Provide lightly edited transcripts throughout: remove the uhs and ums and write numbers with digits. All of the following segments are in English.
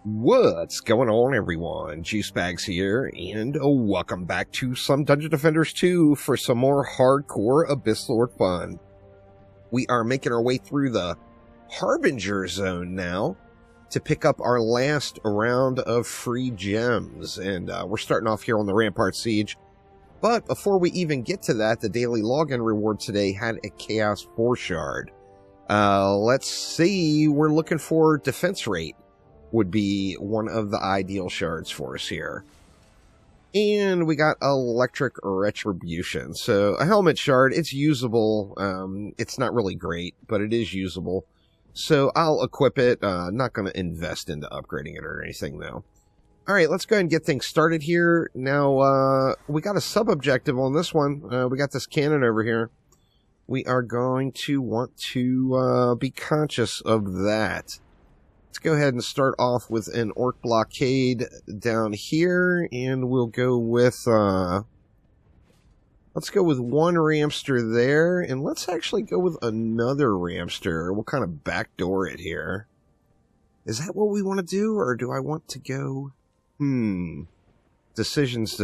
What's going on, everyone? Juicebags here, and welcome back to some Dungeon Defenders 2 for some more hardcore Abyss Lord fun. We are making our way through the Harbinger Zone now to pick up our last round of free gems, and we're starting off here on the Rampart Siege. But before we even get to that, the daily login reward today had a Chaos 4 shard. Let's see, we're looking for defense rate. Would be one of the ideal shards for us here. And we got Electric Retribution. So a helmet shard, it's usable. It's not really great, but it is usable. So I'll equip it. Not going to invest into upgrading it or anything, though. Alright, let's go ahead and get things started here. Now, we got a sub-objective on this one. We got this cannon over here. We are going to want to be conscious of that. Let's go ahead and start off with an Orc Blockade down here, and we'll go with, let's go with one Ramster there, and let's actually go with another Ramster. We'll kind of backdoor it here. Is that what we want to do, or do I want to go, decisions.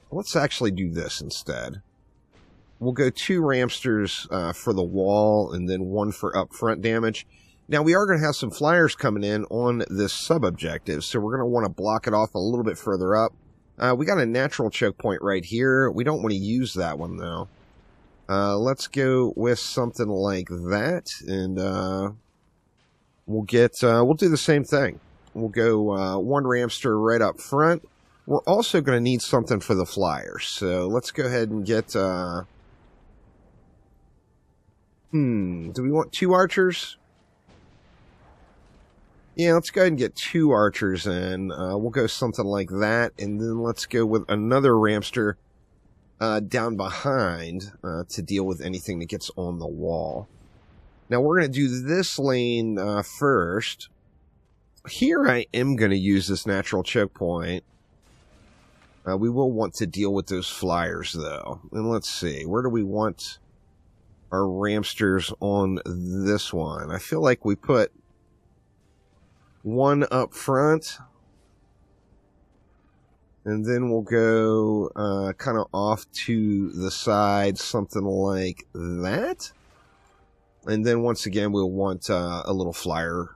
Let's actually do this instead. We'll go 2 Ramsters for the wall, and then 1 for upfront damage. Now, we are going to have some flyers coming in on this sub-objective, so we're going to want to block it off a little bit further up. We got a natural choke point right here. We don't want to use that one, though. Let's go with something like that, and we'll do the same thing. We'll go 1 Ramster right up front. We're also going to need something for the flyers, so let's go ahead and get... do we want 2 archers? Yeah, let's go ahead and get 2 archers in. We'll go something like that, and then let's go with another Ramster down behind to deal with anything that gets on the wall. Now, we're going to do this lane first. Here I am going to use this natural choke point. We will want to deal with those flyers, though. And let's see, where do we want our Ramsters on this one? I feel like we put 1 up front, and then we'll go kind of off to the side, something like that. And then once again, we'll want a little flyer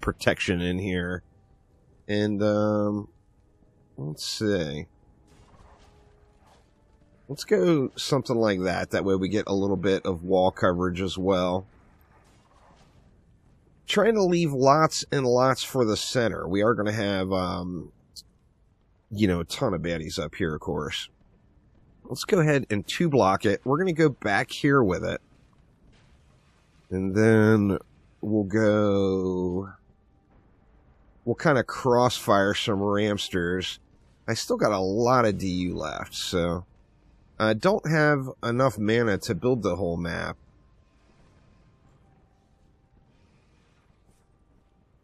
protection in here. And let's see. Let's go something like that. That way we get a little bit of wall coverage as well. Trying to leave lots and lots for the center. We are going to have, a ton of baddies up here, of course. Let's go ahead and 2-block it. We're going to go back here with it. And then we'll kind of crossfire some Ramsters. I still got a lot of DU left, so... I don't have enough mana to build the whole map.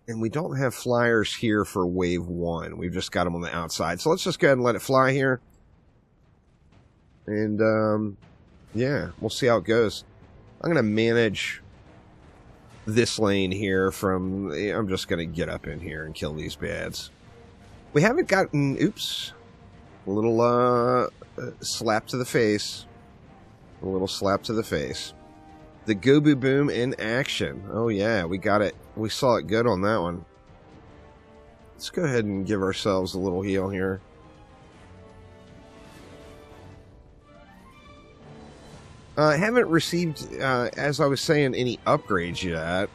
And we don't have flyers here for wave 1. We've just got them on the outside. So let's just go ahead and let it fly here. And, yeah, we'll see how it goes. I'm going to manage this lane here from... I'm just going to get up in here and kill these bads. We haven't gotten... Oops. A little, slap to the face. A little slap to the face. The Gobu Boom in action. Oh, yeah, we got it. We saw it good on that one. Let's go ahead and give ourselves a little heal here. I haven't received, as I was saying, any upgrades yet.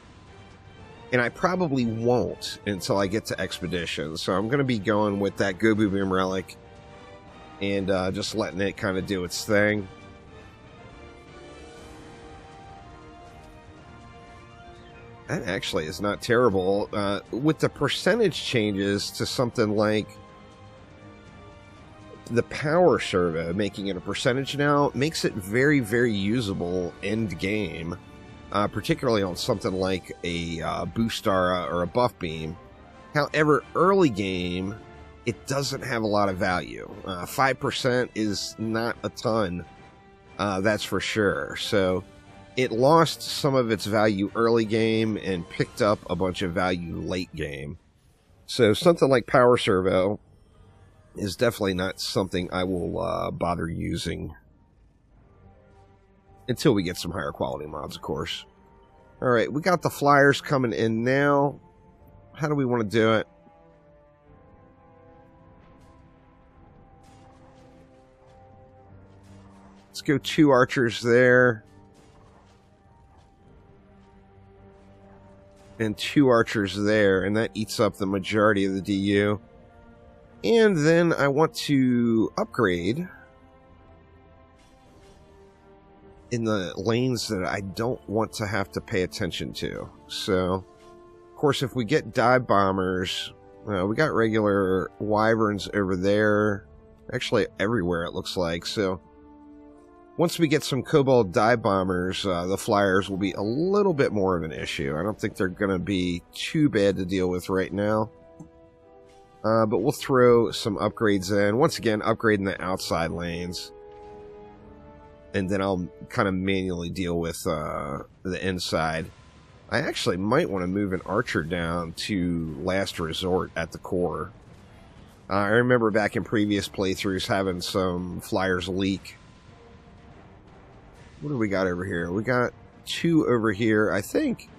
And I probably won't until I get to Expedition. So I'm going to be going with that Gobu Boom Relic. And just letting it kind of do its thing. That actually is not terrible. With the percentage changes to something like the Power Servo, making it a percentage now, makes it very, very usable end game. Particularly on something like a Boost Aura or a Buff Beam. However, early game... it doesn't have a lot of value. 5% is not a ton, that's for sure. So it lost some of its value early game and picked up a bunch of value late game. So something like Power Servo is definitely not something I will bother using until we get some higher quality mods, of course. All right, we got the flyers coming in now. How do we want to do it? Let's go 2 archers there. And 2 archers there, and that eats up the majority of the DU. And then I want to upgrade in the lanes that I don't want to have to pay attention to. So, of course, if we get dive bombers, we got regular wyverns over there. Actually, everywhere it looks like. So, once we get some Cobalt dive bombers, the flyers will be a little bit more of an issue. I don't think they're going to be too bad to deal with right now. But we'll throw some upgrades in. Once again, upgrading the outside lanes. And then I'll kind of manually deal with the inside. I actually might want to move an archer down to last resort at the core. I remember back in previous playthroughs having some flyers leak. What do we got over here? We got 2 over here, I think.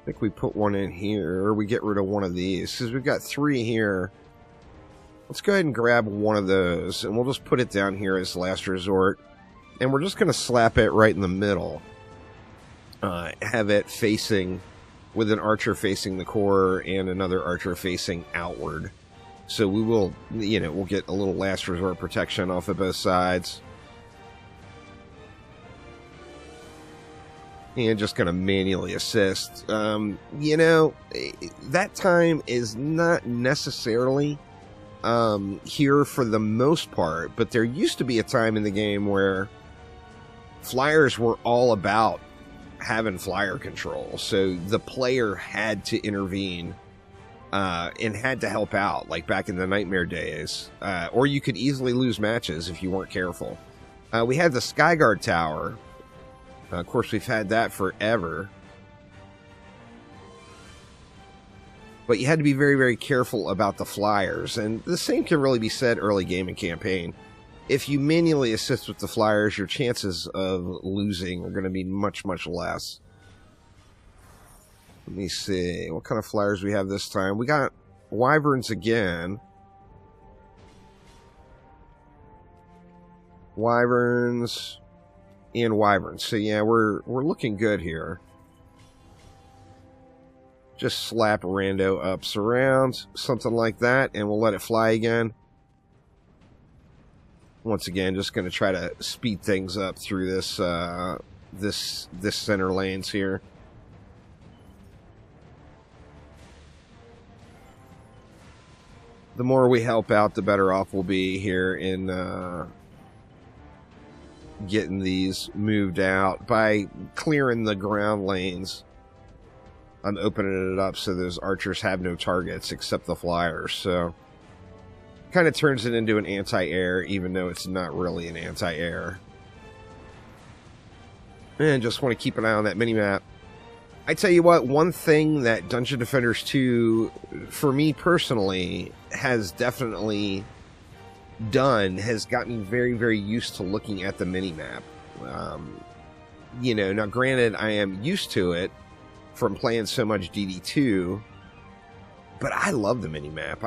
I think we put 1 in here, or we get rid of one of these. Because we've got 3 here. Let's go ahead and grab one of those, and we'll just put it down here as last resort. And we're just going to slap it right in the middle. Have it facing, with an archer facing the core, and another archer facing outward. So we will, we'll get a little last resort protection off of both sides. And just going to manually assist. That time is not necessarily here for the most part, but there used to be a time in the game where flyers were all about having flyer control. So the player had to intervene and had to help out, like back in the Nightmare days. Or you could easily lose matches if you weren't careful. We had the Skyguard Tower. Of course, we've had that forever. But you had to be very, very careful about the flyers. And the same can really be said early game and campaign. If you manually assist with the flyers, your chances of losing are going to be much, much less. Let me see. What kind of flyers we have this time? We got wyverns again. Wyverns and wyverns. So yeah, we're looking good here. Just slap rando ups around, something like that, and we'll let it fly again. Once again, just going to try to speed things up through this this center lanes here. The more we help out, the better off we'll be here in getting these moved out. By clearing the ground lanes, I'm opening it up so those archers have no targets except the flyers. So kind of turns it into an anti-air, even though it's not really an anti-air. And just want to keep an eye on that mini-map. I tell you what, one thing that Dungeon Defenders 2, for me personally, has definitely done, has got me very, very used to looking at the mini-map. Now granted, I am used to it from playing so much DD2, but I love the mini-map.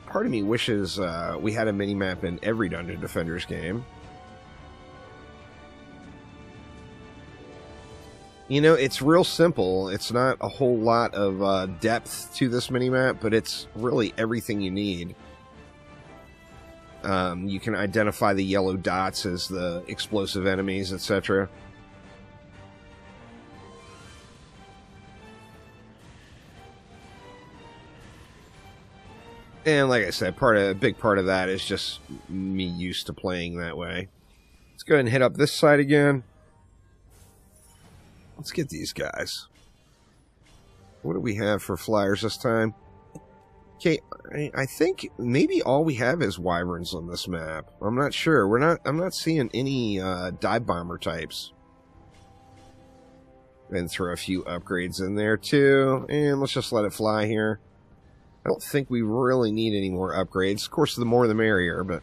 Part of me wishes we had a mini-map in every Dungeon Defenders game. It's real simple. It's not a whole lot of depth to this minimap, but it's really everything you need. You can identify the yellow dots as the explosive enemies, etc. And like I said, a big part of that is just me used to playing that way. Let's go ahead and hit up this side again. Let's get these guys. What do we have for flyers this time? Okay, I think maybe all we have is wyverns on this map. I'm not sure. I'm not seeing any dive bomber types. And throw a few upgrades in there too. And let's just let it fly here. I don't think we really need any more upgrades. Of course, the more the merrier, but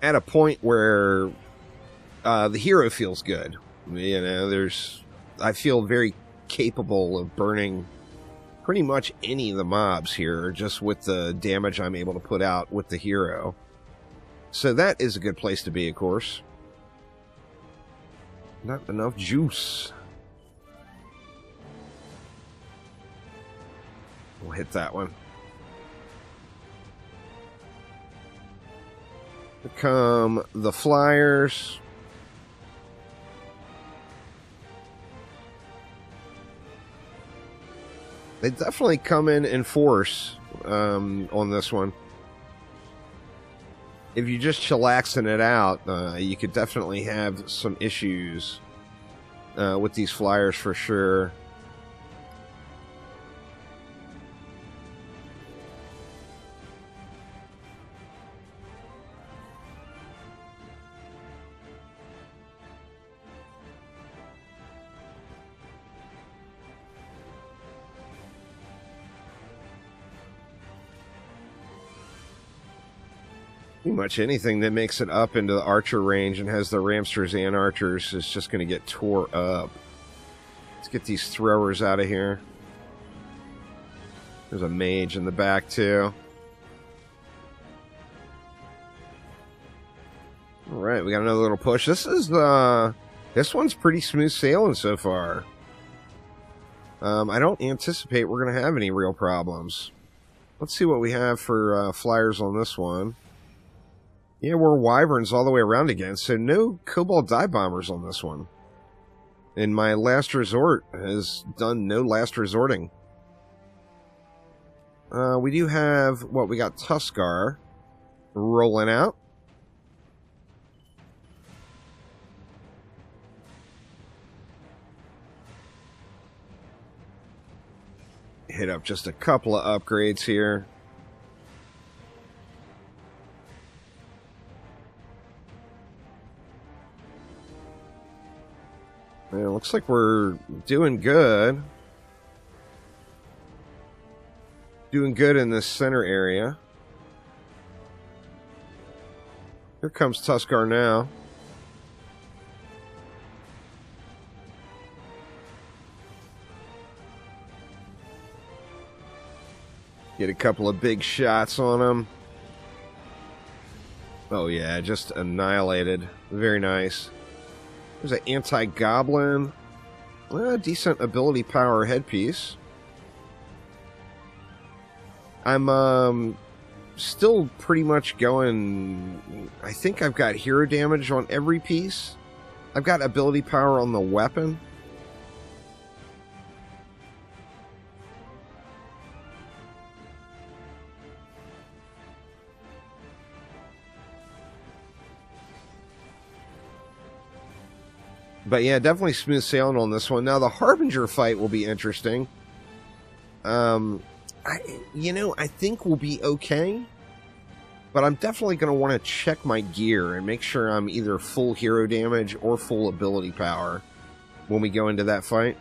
at a point where the hero feels good. You know, I feel very capable of burning pretty much any of the mobs here, just with the damage I'm able to put out with the hero. So that is a good place to be, of course. Not enough juice. We'll hit that one. Here come the flyers. They definitely come in force on this one. If you're just chillaxing it out, you could definitely have some issues with these flyers for sure. Pretty much anything that makes it up into the archer range and has the ramsters and archers is just going to get tore up. Let's get these throwers out of here. There's a mage in the back too. Alright, we got another little push. This one's pretty smooth sailing so far. I don't anticipate we're going to have any real problems. Let's see what we have for flyers on this one. Yeah, we're wyverns all the way around again, so no cobalt dive bombers on this one. And my last resort has done no last resorting. We do have, we got Tuskar rolling out. Hit up just a couple of upgrades here. Yeah, looks like we're doing good. Doing good in this center area. Here comes Tuskar now. Get a couple of big shots on him. Oh yeah, just annihilated. Very nice. There's an anti-goblin. Decent ability power headpiece. I'm still pretty much going... I think I've got hero damage on every piece. I've got ability power on the weapon. But yeah, definitely smooth sailing on this one. Now, the Harbinger fight will be interesting. I think we'll be okay. But I'm definitely going to want to check my gear and make sure I'm either full hero damage or full ability power when we go into that fight.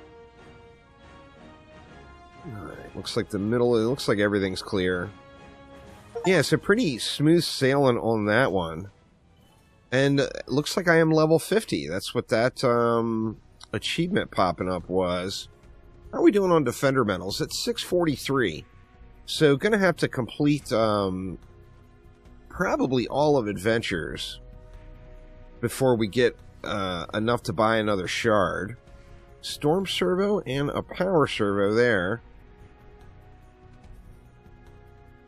Alright, looks like the middle, it looks like everything's clear. Yeah, so pretty smooth sailing on that one. And it looks like I am level 50. That's what that achievement popping up was. How are we doing on Defender medals? It's 643. So going to have to complete probably all of Adventures before we get enough to buy another shard. Storm Servo and a Power Servo there.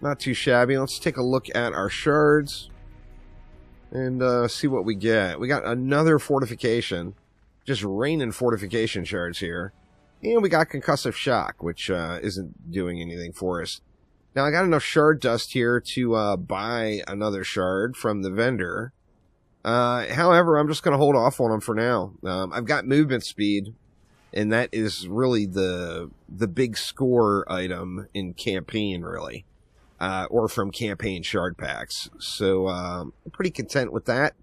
Not too shabby. Let's take a look at our shards. And see what we get. We got another fortification. Just raining fortification shards here. And we got concussive shock, which isn't doing anything for us. Now, I got enough shard dust here to buy another shard from the vendor. However, I'm just going to hold off on them for now. I've got movement speed And that is really the big score item in campaign, really. Or from campaign shard packs. So, I'm pretty content with that.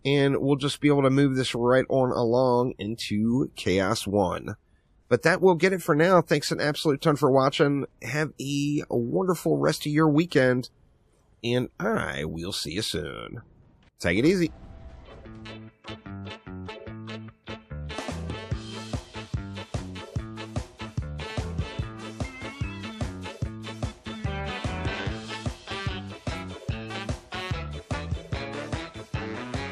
And we'll just be able to move this right on along into Chaos 1. But that will get it for now. Thanks an absolute ton for watching. Have a wonderful rest of your weekend. And I will see you soon. Take it easy.